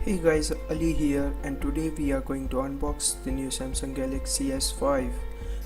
Hey guys, Ali here, and today we are going to unbox the new Samsung Galaxy S5.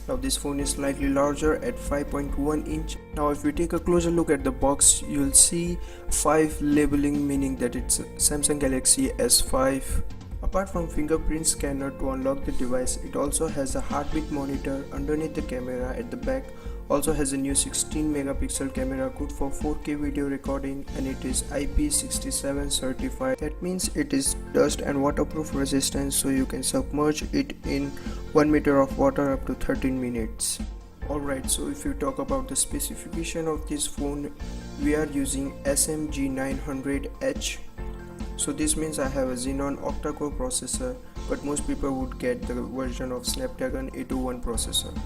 Now this phone is slightly larger at 5.1 inch. Now if we take a closer look at the box, you'll see 5 labeling, meaning that it's Samsung Galaxy S5. Apart from fingerprint scanner to unlock the device, it also has a heartbeat monitor underneath the camera at the back. Also has a new 16 megapixel camera good for 4K video recording, and it is IP67 certified. That means it is dust and waterproof resistant, so you can submerge it in 1 meter of water up to 13 minutes. Alright, so if you talk about the specification of this phone, we are using SMG900H. So this means I have a Xenon Octa core processor, but most people would get the version of Snapdragon 801 processor,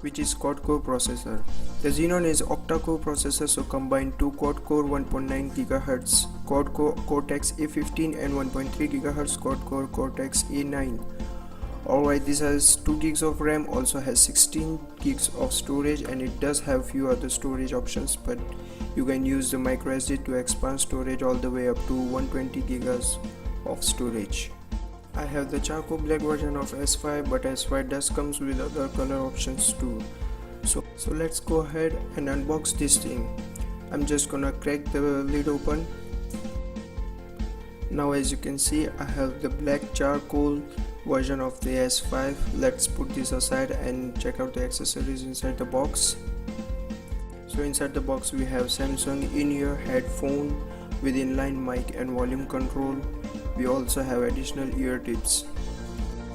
which is quad-core processor. The Xenon is octa-core processor, so combine 2 quad-core 1.9 GHz quad-core Cortex A15 and 1.3 GHz quad-core Cortex A9. Alright, this has 2 gigs of RAM, also has 16 gigs of storage, and it does have few other storage options, but you can use the MicroSD to expand storage all the way up to 120 gigas of storage. I have the charcoal black version of S5, but S5 does comes with other color options too. So let's go ahead and unbox this thing. I'm just gonna crack the lid open. Now as you can see, I have the black charcoal version of the S5. Let's put this aside and check out the accessories inside the box. So inside the box we have Samsung in-ear headphone with inline mic and volume control. We also have additional ear tips.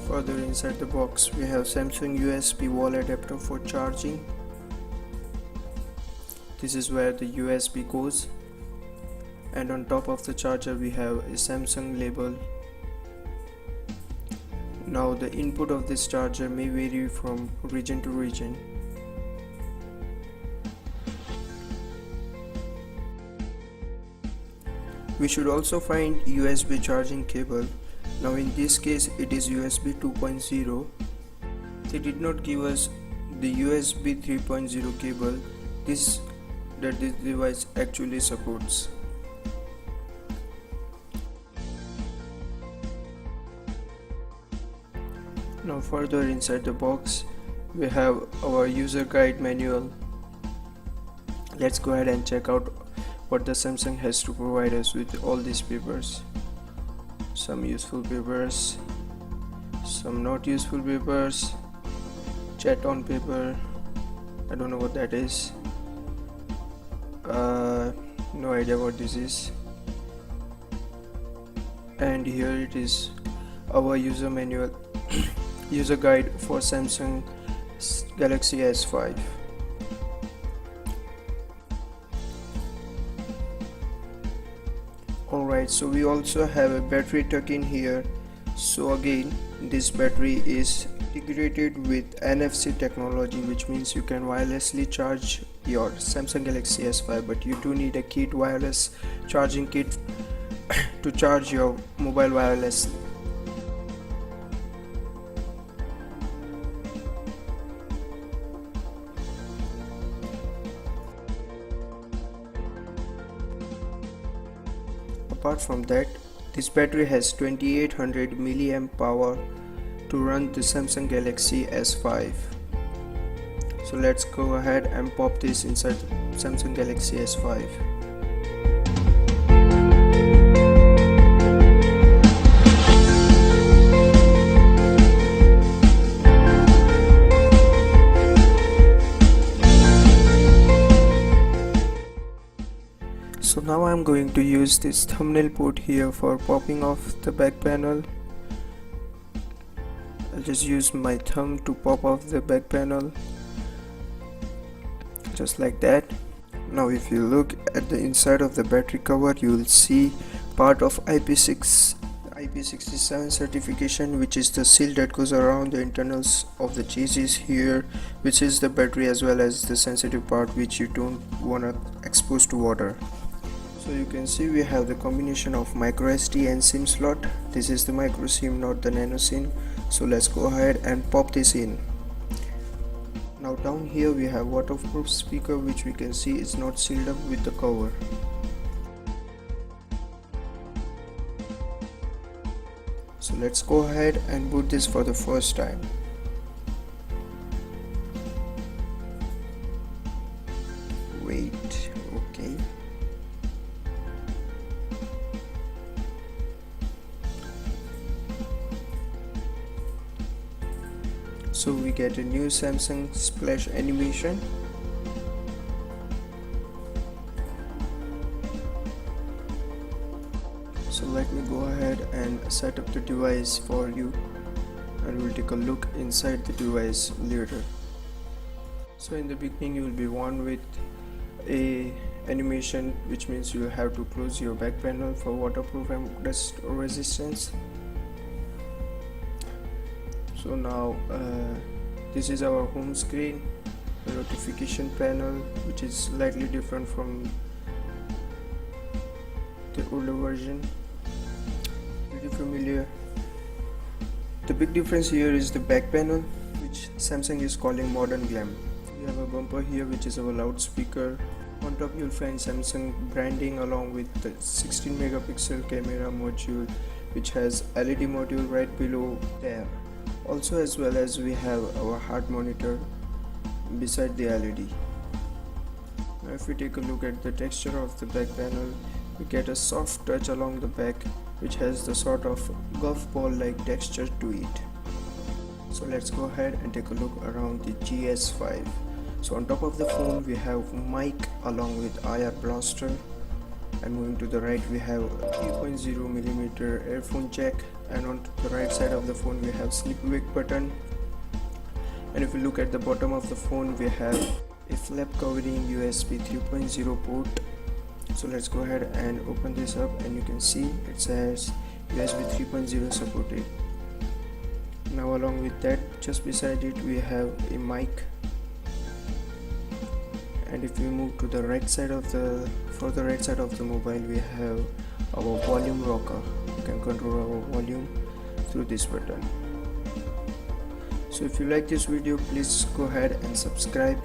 Further inside the box we have Samsung USB wall adapter for charging. This is where the USB goes, and on top of the charger we have a Samsung label. Now the input of this charger may vary from region to region. We should also find USB charging cable. Now in this case it is USB 2.0. They did not give us the USB 3.0 cable that this device actually supports. Now further inside the box we have our user guide manual. Let's go ahead and check out what the Samsung has to provide us with all these papers. Some useful papers, some not useful papers, chat on paper, I don't know what that is, no idea what this is, and here it is, our user manual, user guide for Samsung Galaxy S5. Alright, so we also have a battery tuck in here. So again, this battery is integrated with NFC technology, which means you can wirelessly charge your Samsung Galaxy S5, but you do need a kit, wireless charging kit to charge your mobile wirelessly. Apart from that, this battery has 2800 mAh power to run the Samsung Galaxy S5. So let's go ahead and pop this inside the Samsung Galaxy S5. So now I'm going to use this thumbnail port here for popping off the back panel. I'll just use my thumb to pop off the back panel, just like that. Now if you look at the inside of the battery cover, you will see part of IP67 certification, which is the seal that goes around the internals of the chassis here, which is the battery as well as the sensitive part which you don't want to expose to water. So you can see we have the combination of microSD and SIM slot. This is the micro SIM, not the nano SIM. So let's go ahead and pop this in. Now down here we have waterproof speaker, which we can see is not sealed up with the cover. So let's go ahead and boot this for the first time. Wait, okay. So we get a new Samsung splash animation. So let me go ahead and set up the device for you, and we'll take a look inside the device later. So in the beginning you will be warned with a animation, which means you have to close your back panel for waterproof and dust resistance. So now this is our home screen, the notification panel, which is slightly different from the older version. Pretty familiar. The big difference here is the back panel, which Samsung is calling modern glam. We have a bumper here, which is our loudspeaker. On top you'll find Samsung branding along with the 16 megapixel camera module, which has LED module right below there. Also, as well as we have our heart monitor beside the LED. Now if we take a look at the texture of the back panel, we get a soft touch along the back, which has the sort of golf ball like texture to it. So let's go ahead and take a look around the GS5. So on top of the phone we have mic along with IR blaster, and moving to the right we have a 3.0mm earphone jack, and on the right side of the phone we have sleep wake button. And if you look at the bottom of the phone, we have a flap covering USB 3.0 port. So let's go ahead and open this up, and you can see it says USB 3.0 supported. Now along with that, just beside it we have a mic, and if we move to the right side of the mobile, we have our volume rocker. You can control our volume through this button. So if you like this video, please go ahead and subscribe,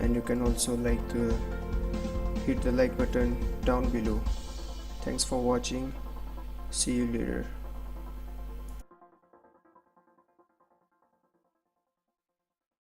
and you can also hit the like button down below. Thanks for watching. See you later.